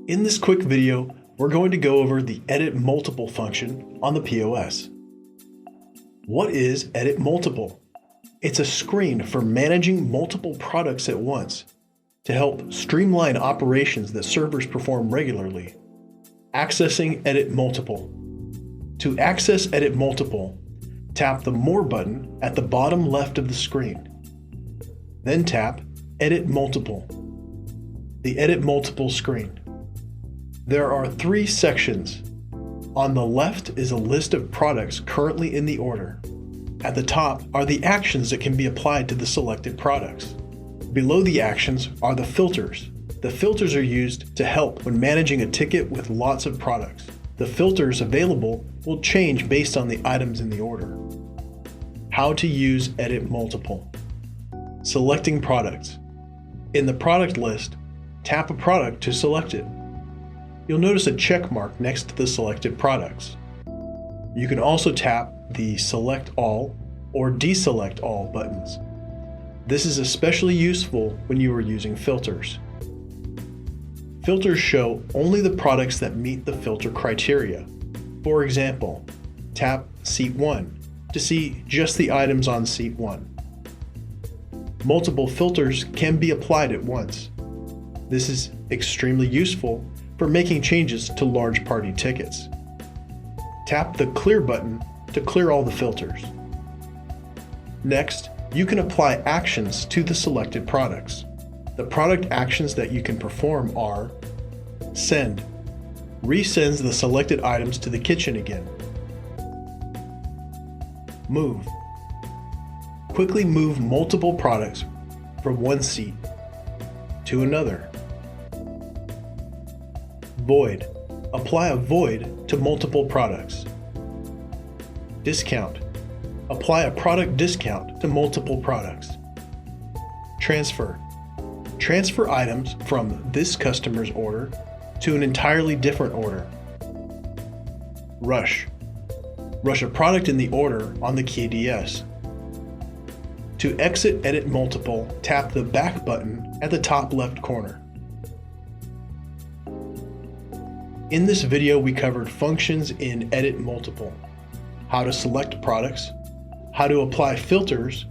In this quick video, we're going to go over the Edit Multiple function on the POS. What is Edit Multiple? It's a screen for managing multiple products at once to help streamline operations that servers perform regularly. Accessing Edit Multiple. To access Edit Multiple, tap the More button at the bottom left of the screen. Then tap Edit Multiple. The Edit Multiple screen. There are three sections. On the left is a list of products currently in the order. At the top are the actions that can be applied to the selected products. Below the actions are the filters. The filters are used to help when managing a ticket with lots of products. The filters available will change based on the items in the order. How to use Edit Multiple. Selecting products. In the product list, tap a product to select it. You'll notice a check mark next to the selected products. You can also tap the Select All or Deselect All buttons. This is especially useful when you are using filters. Filters show only the products that meet the filter criteria. For example, tap Seat 1 to see just the items on Seat 1. Multiple filters can be applied at once. This is extremely useful for making changes to large party tickets. Tap the Clear button to clear all the filters. Next, you can apply actions to the selected products. The product actions that you can perform are Send. Resends the selected items to the kitchen again. Move. Quickly move multiple products from one seat to another. Void. Apply a void to multiple products. Discount. Apply a product discount to multiple products. Transfer. Transfer items from this customer's order to an entirely different order. Rush. Rush a product in the order on the KDS. To exit Edit Multiple, tap the Back button at the top left corner. In this video, we covered functions in Edit Multiple, how to select products, how to apply filters,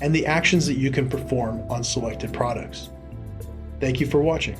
and the actions that you can perform on selected products. Thank you for watching.